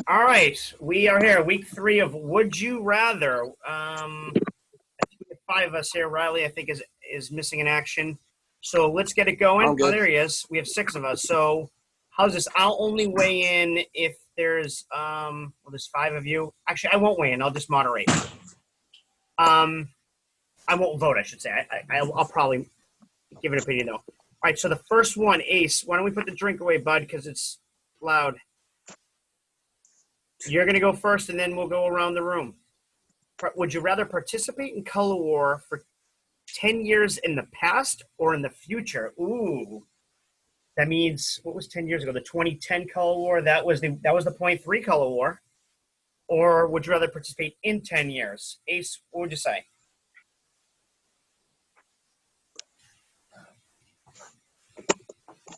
All right, we are here. Week 3 of Would You Rather. I think we have 5 of us here. Riley, I think, is missing in action. So let's get it going. I'm good. Oh, there he is. We have 6 of us. So how's this? I'll only weigh in if there's there's 5 of you. Actually, I won't weigh in. I'll just moderate. I won't vote, I should say. I'll probably give an opinion, though. All right, so the first one, Ace, why don't we put the drink away, bud, because it's loud. You're going to go first, and then we'll go around the room. Would you rather participate in Color War for 10 years in the past or in the future? Ooh. That means, what was 10 years ago? The 2010 Color War? That was the .3 Color War. Or would you rather participate in 10 years? Ace, what would you say?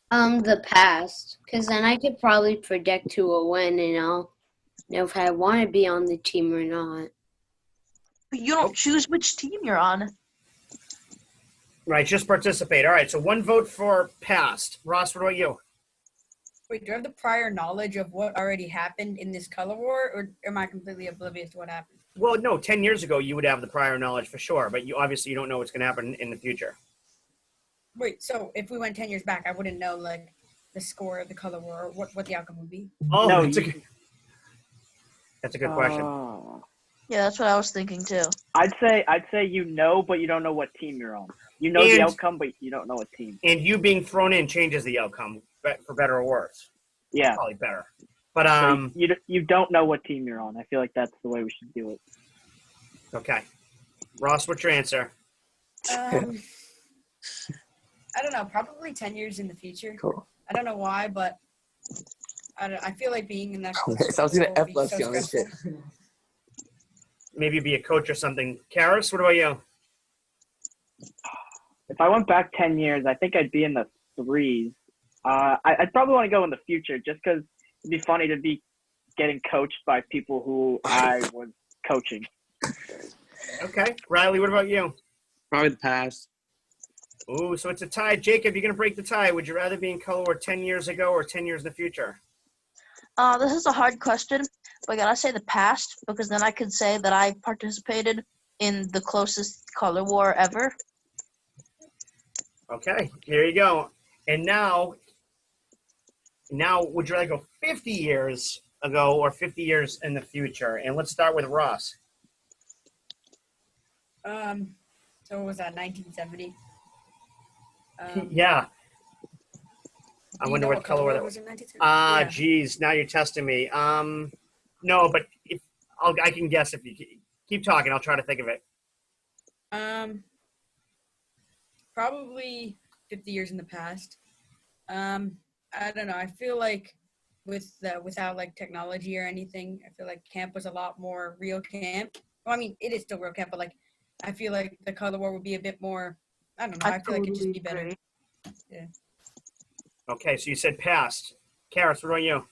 The past, because then I could probably predict who will win, and I'll know if I want to be on the team or not. But you don't choose which team you're on. Right, just participate. All right, so 1 vote for past. Ross, what about you? Wait, do I have the prior knowledge of what already happened in this color war, or am I completely oblivious to what happened? Well, no, 10 years ago you would have the prior knowledge for sure, but you obviously don't know what's going to happen in the future. Wait, so if we went 10 years back, I wouldn't know, like, the score of the color war or what the outcome would be? Oh, No, that's a good question. Yeah, that's what I was thinking too. I'd say you know, but you don't know what team you're on. You know the outcome, but you don't know what team. And you being thrown in changes the outcome, for better or worse. Yeah. Probably better. But, So you don't know what team you're on. I feel like that's the way we should do it. Okay. Ross, what's your answer? I don't know, probably 10 years in the future. Cool. I don't know why, but I feel like being in that So I was gonna would be F-less so you on this shit. stressful. Maybe be a coach or something. Karis, what about you? If I went back 10 years, I think I'd be in the 3s. I'd probably want to go in the future just because it'd be funny to be getting coached by people who I was coaching. Okay. Riley, what about you? Probably the past. Ooh, so it's a tie. Jacob, you're going to break the tie. Would you rather be in Color War 10 years ago or 10 years in the future? This is a hard question, but I gotta say the past because then I could say that I participated in the closest color war ever. Okay, here you go. And now, would you rather go 50 years ago or 50 years in the future? And let's start with Ross. So what was that, 1970? Yeah. I Do you wonder know what color war that was was. in 1970? Geez, now you're testing me. No, but I can guess if you keep talking. I'll try to think of it. Probably 50 years in the past. I don't know. I feel like without like technology or anything, I feel like camp was a lot more real camp. Well, I mean, it is still real camp, but like I feel like the color war would be a bit more. I don't know. I feel like it'd just be better. Yeah. Okay, so you said past. Karis, what about you?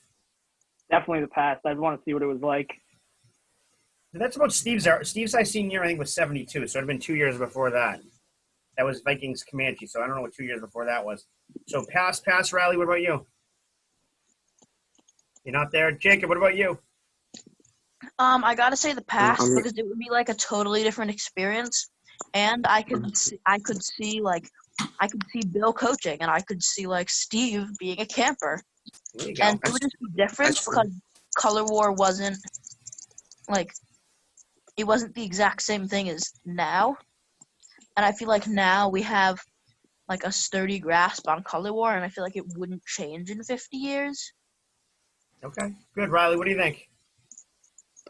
Definitely the past. I'd want to see what it was like. That's about Steve's era. Steve's I senior, I think, was 72, so it would have been 2 years before that. That was Vikings Comanche, so I don't know what 2 years before that was. So pass, Riley, what about you? You're not there. Jacob, what about you? I gotta say the past I'm- because it would be like a totally different experience, and I could see Bill coaching, and I could see like Steve being a camper, There you go. and it would just be different That's because color war wasn't like it wasn't the exact same thing as now, and I feel like now we have like a sturdy grasp on color war, and I feel like it wouldn't change in 50 years. Okay, good. Riley, what do you think?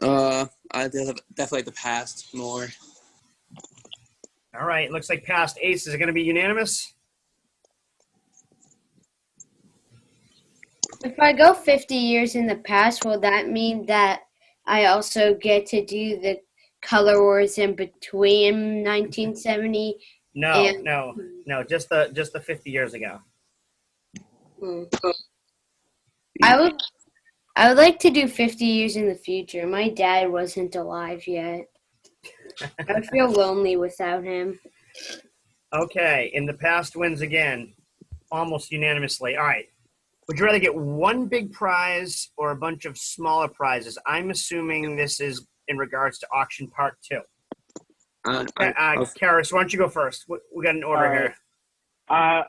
I definitely like the past more. All right, looks like past. Ace, is it going to be unanimous? If I go 50 years in the past, will that mean that I also get to do the color wars in between 1970? No, just the 50 years ago. I would like to do 50 years in the future. My dad wasn't alive yet. I would feel lonely without him. Okay, in the past wins again, almost unanimously. All right, Would you rather get one big prize or a bunch of smaller prizes? I'm assuming this is in regards to auction part 2. Karis, why don't you go first? We got an order All right. here.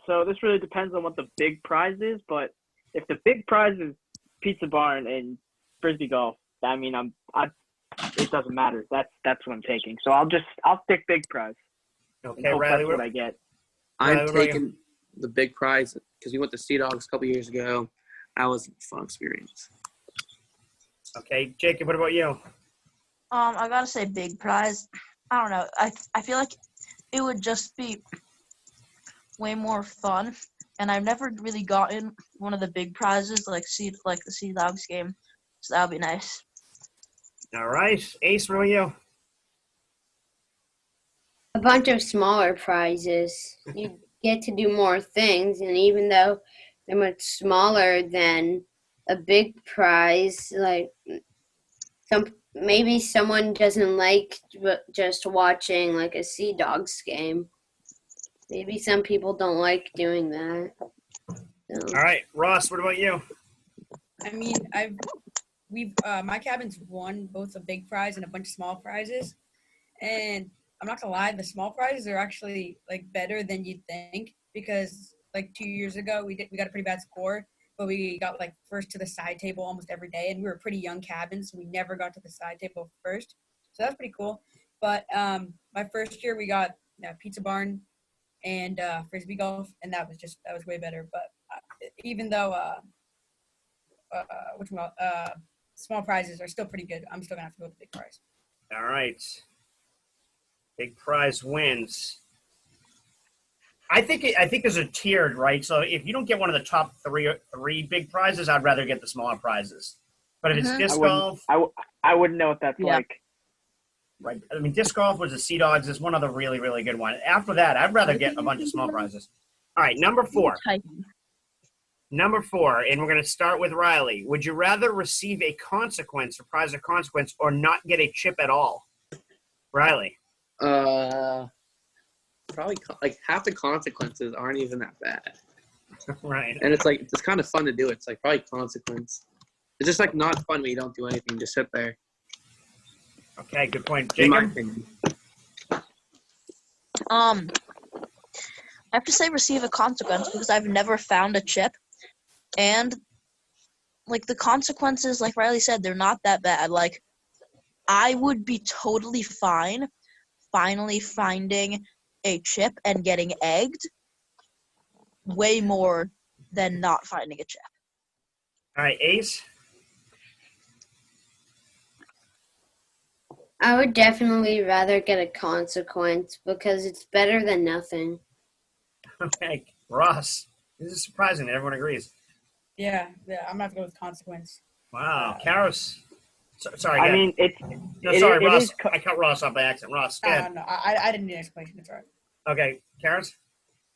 So this really depends on what the big prize is, but if the big prize is Pizza Barn and Frisbee Golf, I mean, it doesn't matter. That's what I'm taking. So I'll stick big prize. Okay, And hope Riley, that's what I get. I'm what about you? taking the big prize because we went to Sea Dogs a couple years ago. That was a fun experience. Okay, Jacob, what about you? I gotta say big prize. I don't know. I feel like it would just be way more fun, and I've never really gotten one of the big prizes like the Sea Dogs game, so that would be nice. All right, Ace, what about you? A bunch of smaller prizes. You get to do more things, and even though they're much smaller than a big prize, like maybe someone doesn't like just watching like a Sea Dogs game. Maybe some people don't like doing that. So. All right, Ross, what about you? I mean, my cabin's won both a big prize and a bunch of small prizes, and I'm not gonna lie, the small prizes are actually like better than you'd think, because like 2 years ago we got a pretty bad score, but we got like first to the side table almost every day, and we were a pretty young cabin, so we never got to the side table first. So that's pretty cool. But my first year we got Pizza Barn and Frisbee Golf, and that was way better. But even though small prizes are still pretty good, I'm still gonna have to go with the big prize. All right. Big prize wins. I think there's a tiered, right? So if you don't get one of the top three big prizes, I'd rather get the smaller prizes. But if it's Mhm. disc golf, I wouldn't know what that's Yeah. like. right? I mean, disc golf was the Sea Dogs. Is one other really, really good one. After that, I'd rather get a bunch of small prizes. All right, number 4. Typing. Number 4, and we're going to start with Riley. Would you rather receive a consequence, a prize of consequence, or not get a chip at all? Riley. Probably like half the consequences aren't even that bad, Right. and it's kind of fun to do. It's like probably consequence. It's just like not fun when you don't do anything, just sit there. Okay, good point. In my Jacob? opinion. I have to say receive a consequence because I've never found a chip, and like the consequences, like Riley said, they're not that bad. Like I would be totally fine finally finding a chip and getting egged way more than not finding a chip. All right, Ace? I would definitely rather get a consequence because it's better than nothing. Okay, Ross. This is surprising that everyone agrees. Yeah, I'm gonna have to go with consequence. Wow. Karos? Sorry, I go mean, sorry, Ross. is I cut Ross off by accident. Ross, go ahead. No, I didn't need an explanation. It's all right. Okay, Karos?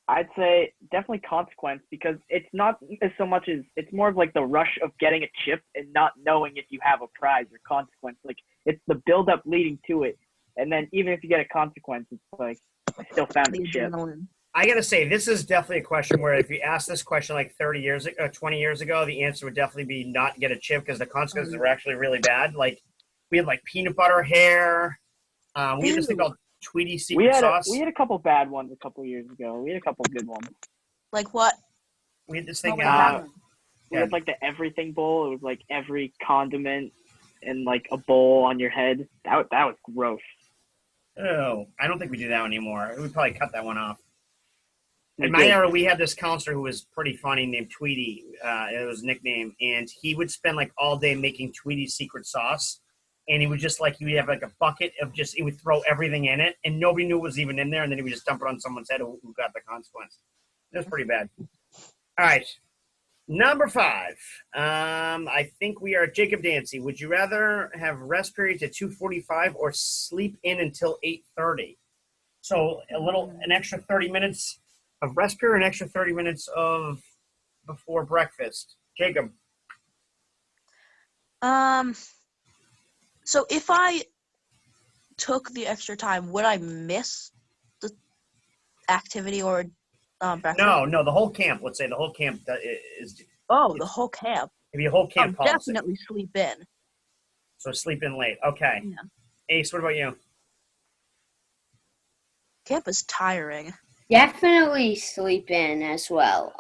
I'd say definitely consequence because it's not as so much as it's more of like the rush of getting a chip and not knowing if you have a prize or consequence. Like it's the build up leading to it, and then even if you get a consequence, it's like I still found The a chip. adrenaline. I got to say, this is definitely a question where if you asked this question like 30 years ago, 20 years ago, the answer would definitely be not get a chip because the consequences were actually really bad. Like, we had like peanut butter hair. We had this thing called Tweety Secret Sauce. We had a couple bad ones a couple years ago. We had a couple good ones. Like what? We had this thing. What happened? We had like the everything bowl. It was like every condiment in like a bowl on your head. That was gross. Oh, I don't think we do that anymore. We probably cut that one off. We In my did. era, we had this counselor who was pretty funny named Tweety. It was his nickname. And he would spend like all day making Tweety secret sauce. And he would just like, he would have like a bucket of just, he would throw everything in it. And nobody knew it was even in there. And then he would just dump it on someone's head who got the consequence. It was pretty bad. All right. Number 5. I think we are at Jacob Dancy. Would you rather have rest period to 2:45 or sleep in until 8:30? So an extra 30 minutes of rest period, an extra 30 minutes of before breakfast. Jacob. So if I took the extra time, would I miss the activity or breakfast? No, the whole camp. Let's say the whole camp is Oh, the whole camp. maybe a whole camp Oh, policy. definitely sleep in. So sleep in late. Okay. Yeah. Ace, what about you? Camp is tiring. Definitely sleep in as well.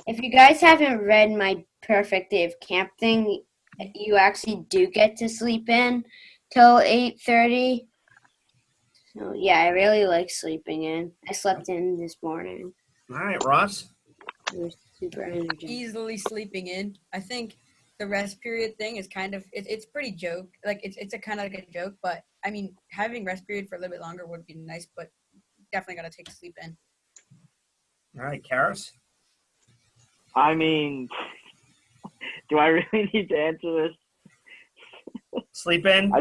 If you guys haven't read my perfect day of camp thing, you actually do get to sleep in till 8:30. So yeah, I really like sleeping in. I slept in this morning. All right, Ross. It was super energetic. Easily sleeping in. I think the rest period thing is kind of it's pretty joke. Like it's a kind of like a joke, but I mean having rest period for a little bit longer would be nice, but definitely gotta take sleep in. All right, Karis. I mean, do I really need to answer this? Sleep in.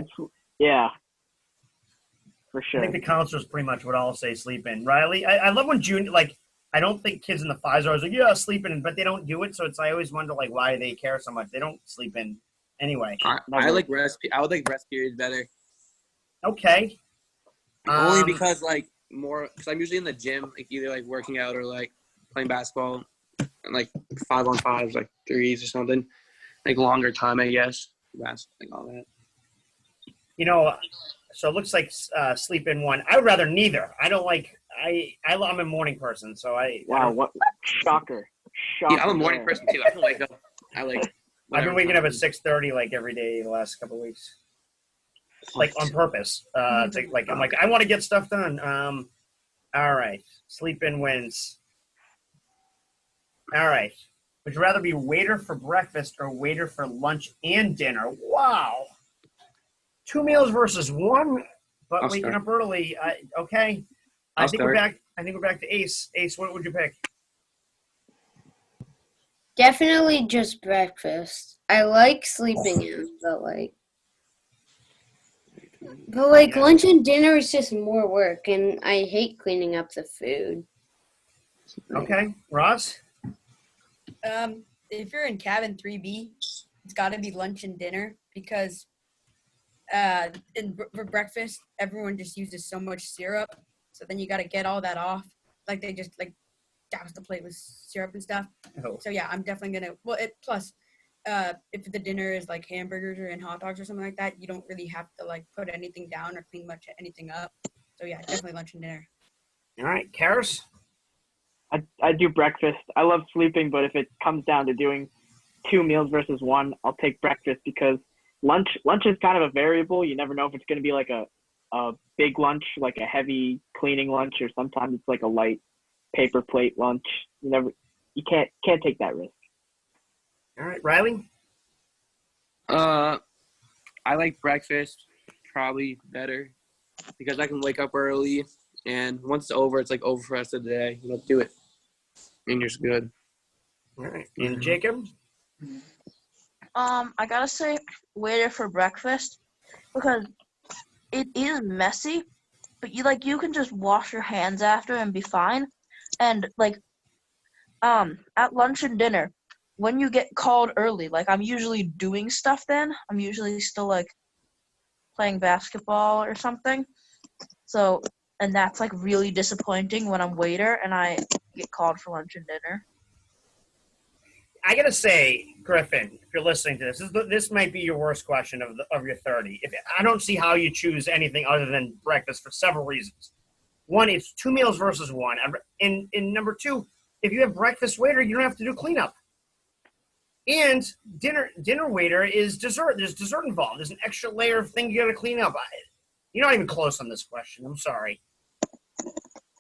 Yeah, for I sure. think the counselors pretty much would all say sleep in. Riley, I love when June, like, I don't think kids in the fives are always like, yeah, sleep in, but they don't do it. So I always wonder, like, why they care so much. They don't sleep in anyway. I like rest. I would like rest periods better. Okay. Only because because I'm usually in the gym, like either like working out or like playing basketball, and like 5-on-5s, like threes or something, like longer time, I guess. Like all that. You know, so it looks like sleep in one. I would rather neither. I don't like. I'm a morning person, so Wow, what shocker! Yeah, I'm a morning person too. I can wake up. I've been waking up at 6:30 like every day the last couple of weeks, like on purpose. I'm like I want to get stuff done. All right, sleep in wins. All right, would you rather be waiter for breakfast or waiter for lunch and dinner? Wow, 2 meals versus one, but I'll waking start. up early. Okay, I I'll think start. we're back to Ace. Ace, what would you pick? Definitely just breakfast. I like sleeping in, but Yeah. lunch and dinner is just more work, and I hate cleaning up the food. Okay, Ross. If you're in cabin 3B, it's got to be lunch and dinner because for breakfast everyone just uses so much syrup, so then you got to get all that off. Like they just like douse the plate with syrup and stuff. Oh. So yeah, I'm definitely gonna. Well, plus, if the dinner is like hamburgers and hot dogs or something like that, you don't really have to like put anything down or clean much anything up. So yeah, definitely lunch and dinner. All right, Karis. I do breakfast. I love sleeping, but if it comes down to doing 2 meals versus one, I'll take breakfast because lunch is kind of a variable. You never know if it's going to be like a big lunch, like a heavy cleaning lunch, or sometimes it's like a light paper plate lunch. You can't take that risk. All right, Riley. I like breakfast probably better because I can wake up early, and once it's over, it's like over for the rest of the day. You don't do it, and you're just good. All right, and Jacob. I gotta say waiter for breakfast because it is messy, but you can just wash your hands after and be fine. And at lunch and dinner, when you get called early, like I'm usually doing stuff then. I'm usually still like playing basketball or something. So, and that's like really disappointing when I'm waiter and I get called for lunch and dinner. I gotta say, Griffin, if you're listening to this might be your worst question of your 30. I don't see how you choose anything other than breakfast for several reasons. One, it's 2 meals versus one, and number two, if you have breakfast waiter, you don't have to do cleanup. And dinner waiter is dessert. There's dessert involved. There's an extra layer of thing you got to clean up. You're not even close on this question. I'm sorry.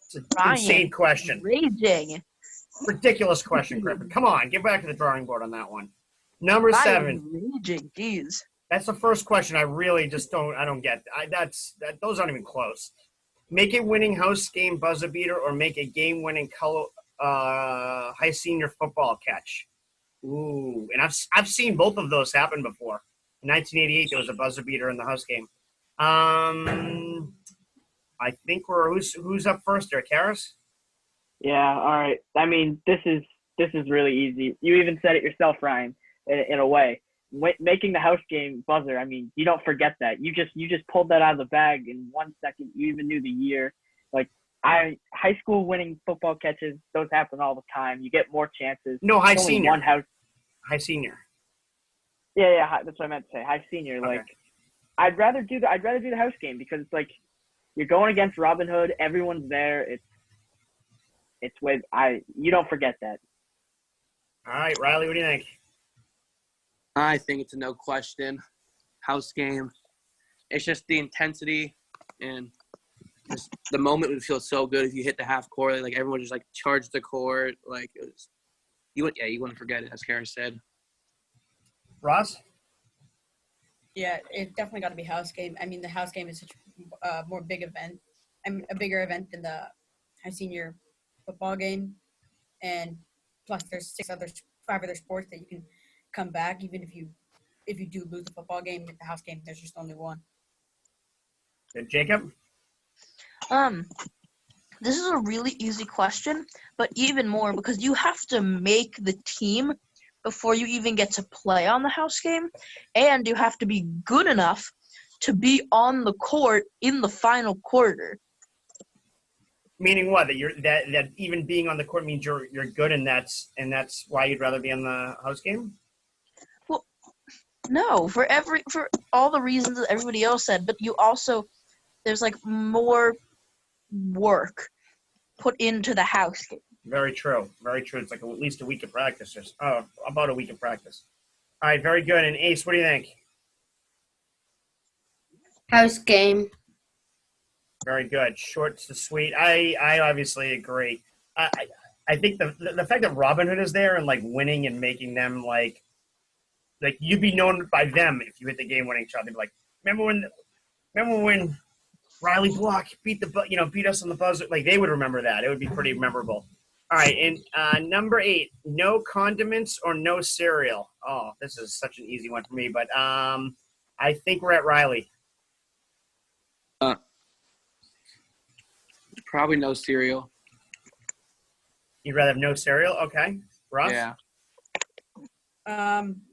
It's an Ryan, insane question. Raging. Ridiculous question, Griffin. Come on, get back to the drawing board on that one. Number 7. Raging. Jeez. That's the first question I really just don't get. Those aren't even close. Make a winning house game buzzer beater or make a game-winning high senior football catch. Ooh, and I've seen both of those happen before. In 1988, there was a buzzer beater in the house game. I think who's up first there, Karis? Yeah, all right. I mean, this is really easy. You even said it yourself, Ryan, in a way. Making the house game buzzer, I mean, you don't forget that. You just pulled that out of the bag in 1 second. You even knew the year. Like, high school winning football catches, those happen all the time. You get more chances. No, high There's only senior. one house. High senior. Yeah, that's what I meant to say. High senior. Okay. Like, I'd rather do the house game because it's like you're going against Robin Hood. Everyone's there. You don't forget that. All right, Riley, what do you think? I think it's a no question. House game. It's just the intensity and just the moment would feel so good if you hit the half court. Like everyone just like charged the court. Like it was, you wouldn't forget it, as Kara said. Ross? Yeah, it definitely got to be house game. I mean, the house game is such a more big event. A bigger event than the high senior football game, and plus there's 5 other sports that you can come back even if you do lose the football game. At the house game, there's just only one. Good. Jacob? This is a really easy question, but even more because you have to make the team before you even get to play on the house game, and you have to be good enough to be on the court in the final quarter. Meaning what? That even being on the court means you're good, and that's why you'd rather be on the house game? Well, no, for all the reasons that everybody else said, but you also there's like more work put into the house game. Very true. Very true. It's like at least a week of practice. About a week of practice. All right, very good. And Ace, what do you think? House game. Very good. Short to sweet. I obviously agree. I think the fact that Robin Hood is there and like winning and making them like you'd be known by them if you hit the game-winning shot. They'd be like, remember when Riley Block beat us on the buzzer? Like they would remember that. It would be pretty memorable. All right, and number 8, no condiments or no cereal. Oh, this is such an easy one for me, but I think we're at Riley. Probably no cereal. You'd rather have no cereal? Okay. Ross? Yeah.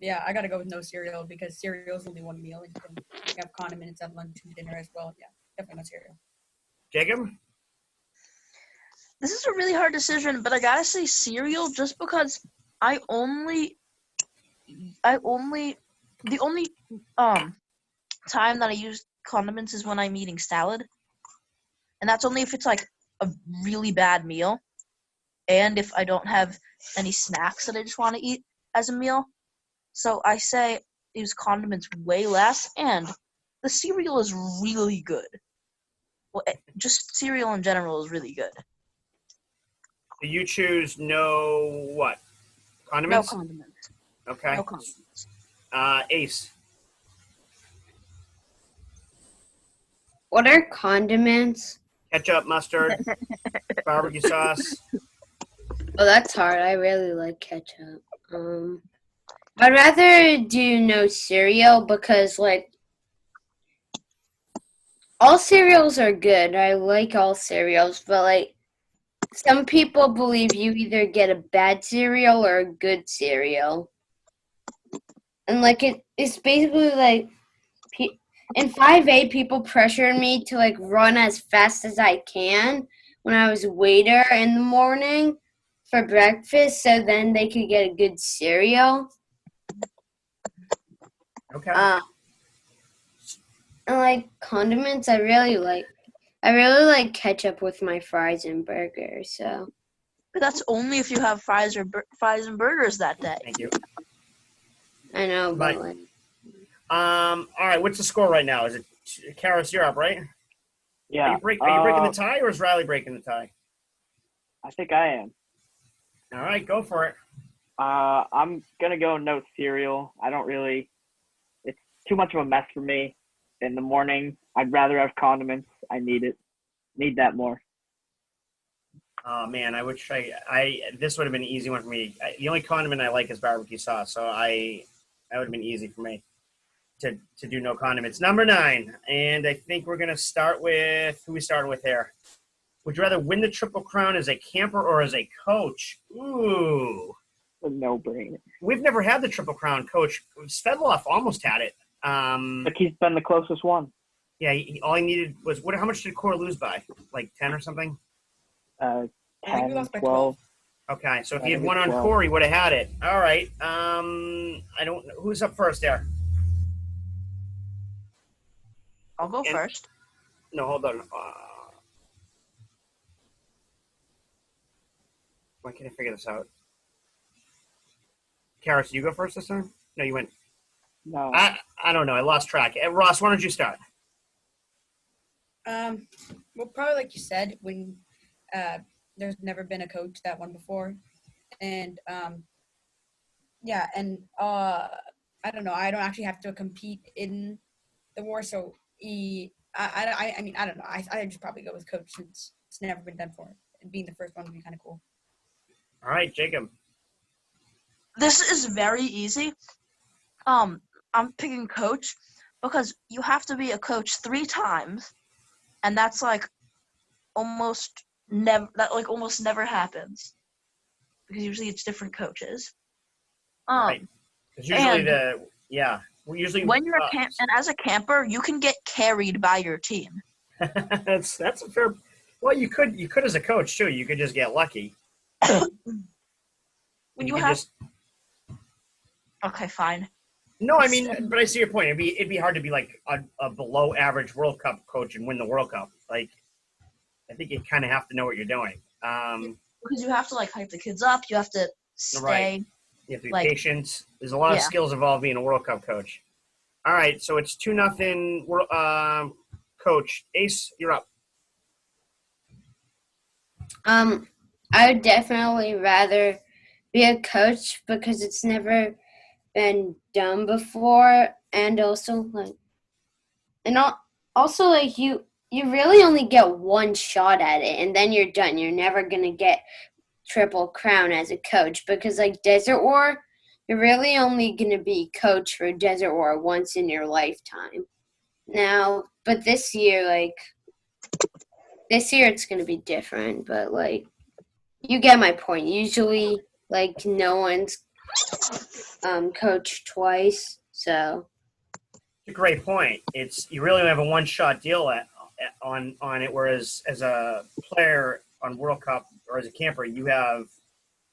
Yeah, I gotta go with no cereal because cereal is only one meal. You can have condiments at lunch and dinner as well. Yeah, definitely no cereal. Jacob? This is a really hard decision, but I gotta say cereal just because the only time that I use condiments is when I'm eating salad. And that's only if it's like a really bad meal and if I don't have any snacks that I just want to eat as a meal. So I say use condiments way less, and the cereal is really good. Well, just cereal in general is really good. So you choose no what? No Condiments? condiments. Okay. No condiments. Ace. What are condiments? Ketchup, mustard, barbecue sauce. Oh, that's hard. I really like ketchup. I'd rather do no cereal because, like, all cereals are good. I like all cereals, but, like, some people believe you either get a bad cereal or a good cereal. And, like, it's basically, like, in 5A, people pressured me to, like, run as fast as I can when I was a waiter in the morning for breakfast so then they could get a good cereal. Okay. And like condiments, I really like ketchup with my fries and burgers. So But that's only if you have fries and burgers that day. Thank you. I know, but Right. like, All right. What's the score right now? Is it Karis? You're up, right? Yeah. Are you breaking the tie, or is Riley breaking the tie? I think I am. All right, go for it. I'm gonna go no cereal. It's too much of a mess for me in the morning. I'd rather have condiments. I need that more. Oh man, I wish this would have been an easy one for me. The only condiment I like is barbecue sauce, so that would have been easy for me to do no condiments. Number 9, and I think we're gonna start with who we started with here. Would you rather win the Triple Crown as a camper or as a coach? Ooh, A no-brainer. we've never had the Triple Crown coach. Svedloff almost had it. Like he's been the closest one. Yeah, all he needed was how much did Core lose by? Like 10 or something? 10, I think we lost by 12. Okay, so if I you had think one it's on 12. core, you would have had it. All right. I don't know. Who's up first there? I'll go And- first. No, hold on. Why can't I figure this out? Karis, you go first this time? No, you went. No. I don't know. I lost track. Ross, why don't you start? Well, probably like you said, when there's never been a coach that won before, and yeah, and I don't know. I don't actually have to compete in the war, so I mean, I don't know. I just probably go with coach since it's never been done before, and being the first one would be kind of cool. All right, Jacob. This is very easy. I'm picking coach because you have to be a coach 3 times, and that's like almost never. That like almost never happens because usually it's different coaches. Right. Because usually and we usually when you're and as a camper, you can get carried by your team. that's a fair. Well, you could as a coach too. You could just get lucky. When You you could have just okay, fine. no. I mean, but I see your point. It'd be hard to be like a below average World Cup coach and win the World Cup. Like, I think you kind of have to know what you're doing. Because you have to like hype the kids up. You have to stay. Right. You have to be Like- patient. There's a lot of Yeah. skills involved being a World Cup coach. All right, so it's 2-0. Coach Ace, you're up. I would definitely rather be a coach because it's never been done before, and also like you really only get one shot at it, and then you're done. You're never gonna get triple crown as a coach because like Desert War, you're really only gonna be coach for Desert War once in your lifetime. Now, but this year it's gonna be different, but like you get my point. Usually like no one's coached twice, so It's a great point. It's you really only have a one-shot deal on it, whereas as a player on World Cup or as a camper, you have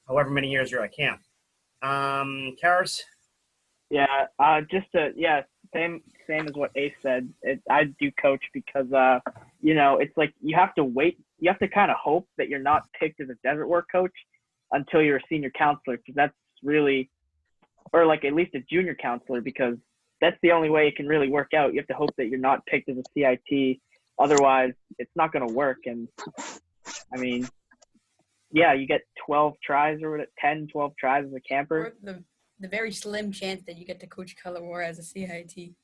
however many years you're at camp. Karis? Yeah, same as what Ace said. I do coach because it's like you have to wait. You have to kind of hope that you're not picked as a Desert War coach until you're a senior counselor, because that's really, or like at least a junior counselor, because that's the only way it can really work out. You have to hope that you're not picked as a CIT, otherwise it's not going to work. And I mean, yeah, you get 12 tries or 10, 12 tries as a camper. Or the very slim chance that you get to coach color war as a CIT.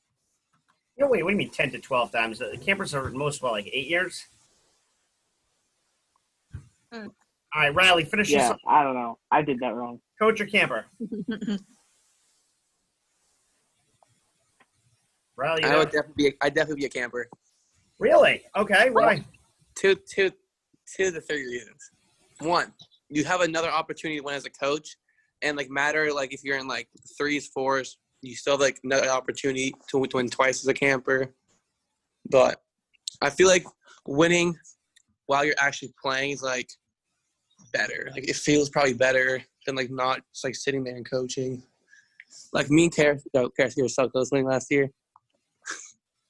No, wait, what do you mean 10 to 12 times? The campers are most, what, like 8 years? Mm. All right, Riley, finish this Yeah, up. I don't know. I did that wrong. Coach or camper? Riley, I'd definitely be a camper. really? Okay, why? Two to 3 reasons. One, you have another opportunity to win as a coach, and like matter like if you're in like 3s, 4s, you still have like another opportunity to win twice as a camper. But I feel like winning while you're actually playing is like better. Like it feels probably better than like not just like sitting there and coaching. Like me and Karis were so close winning last year.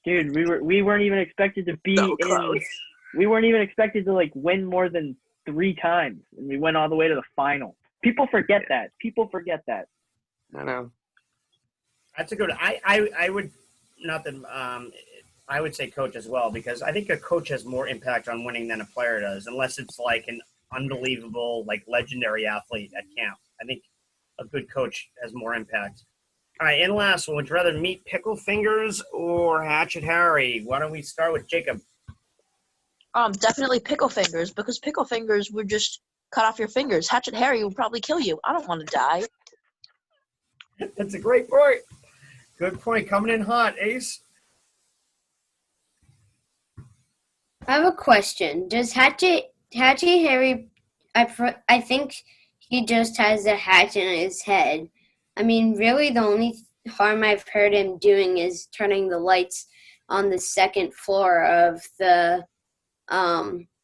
Dude, we weren't even expected to be So in. close. We weren't even expected to like win more than 3 times, and we went all the way to the final. People forget that. I know. That's a good. I would not that I would say coach as well, because I think a coach has more impact on winning than a player does, unless it's like an unbelievable, like legendary athlete at camp. I think a good coach has more impact. All right, and last one, would you rather meet Pickle Fingers or Hatchet Harry? Why don't we start with Jacob? Definitely Pickle Fingers, because Pickle Fingers would just cut off your fingers. Hatchet Harry would probably kill you. I don't want to die. That's a great point. Good point. Coming in hot, Ace. I have a question. Does Hatchet Harry? I think he just has a hatchet in his head. I mean, really, the only harm I've heard him doing is turning the lights on the second floor of the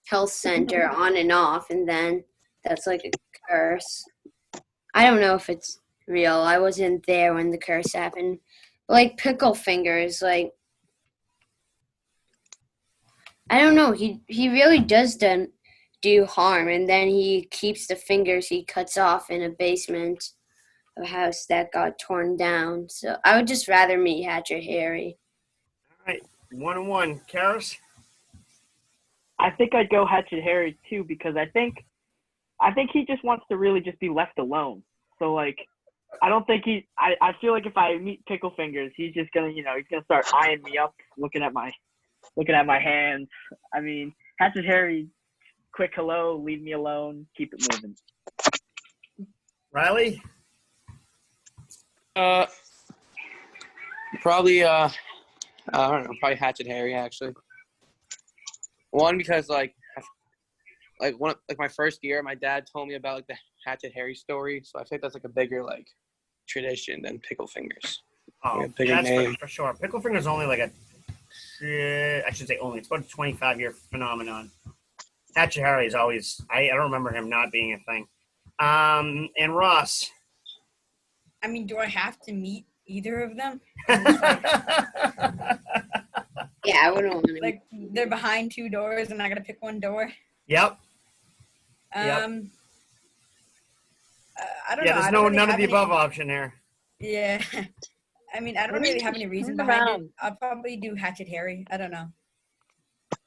health center on and off, and then that's like a curse. I don't know if it's real. I wasn't there when the curse happened. Like Pickle Fingers, like I don't know. He really does do harm, and then he keeps the fingers he cuts off in a basement of a house that got torn down. So I would just rather meet Hatchet Harry. All right, 1-1. Karis? I think I'd go Hatchet Harry too because I think he just wants to really just be left alone. So like, I don't think I feel like if I meet Pickle Fingers, he's just gonna he's gonna start eyeing me up, looking at my hands. I mean, Hatchet Harry, quick hello, leave me alone, keep it moving. Riley? Probably I don't know, probably Hatchet Harry actually. One because like my first year, my dad told me about like the Hatchet Harry story, so I think that's like a bigger like tradition than Pickle Fingers. Oh, Yeah, bigger that's name. for sure. Pickle Finger's only like I should say only. It's about a 25-year phenomenon. Hatchet Harry is always. I don't remember him not being a thing. And Ross. I mean, do I have to meet either of them? Yeah, I wouldn't want to. Like they're behind two doors, and I gotta pick one door. Yep. I don't know. Yeah, there's I don't really none of have the any- above option here. Yeah. I mean, I don't really have any reason Turn behind it. around. I'll probably do Hatchet Harry. I don't know.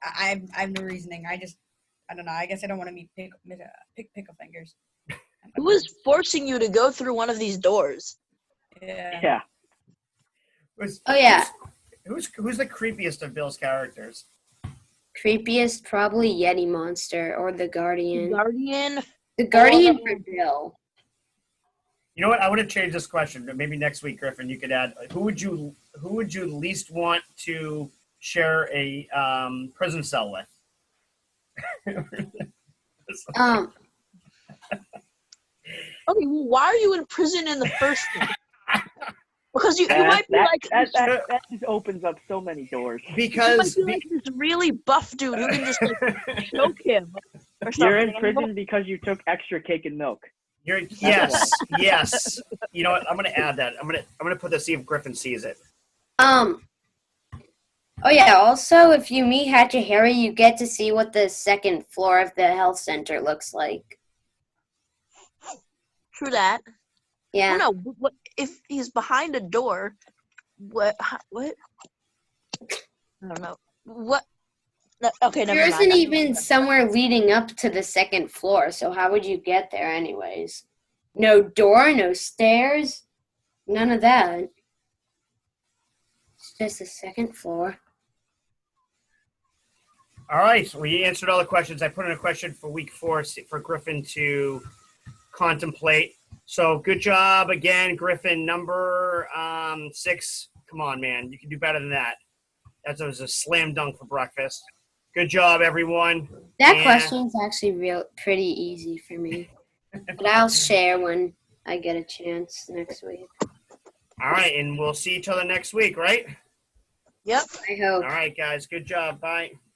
I have no reasoning. I don't know. I guess I don't want to meet Pickle Fingers. Who is forcing you to go through one of these doors? Yeah. Yeah. Oh yeah, Who's the creepiest of Bill's characters? creepiest probably Yeti Monster or the Guardian. Guardian. The Guardian Oh. for Bill. You know what? I would have changed this question, but maybe next week, Griffin, you could add who would you least want to share a prison cell with? Okay, well, why are you in prison in the first place? Because you might be like that just opens up so many doors. Because you might be like this really buff dude who can just like choke him or something. You're in prison because you took extra cake and milk. yes. You know what? I'm gonna add that. I'm gonna put this, see if Griffin sees it. Oh yeah, also if you meet Hatchet Harry, you get to see what the second floor of the health center looks like. True that. Yeah. Well, no, what if he's behind a door? What? What? I don't know. What? No, okay, never There mind. isn't even somewhere leading up to the second floor, so how would you get there anyways? No door, no stairs, none of that. It's just the second floor. All right, we answered all the questions. I put in a question for week 4 for Griffin to contemplate. So good job again, Griffin. Number 6. Come on, man, you can do better than that. That was a slam dunk for breakfast. Good job, everyone. That Yeah. question's actually pretty easy for me. But I'll share when I get a chance next week. All right, and we'll see each other next week, right? Yep. I hope. All right, guys. Good job. Bye.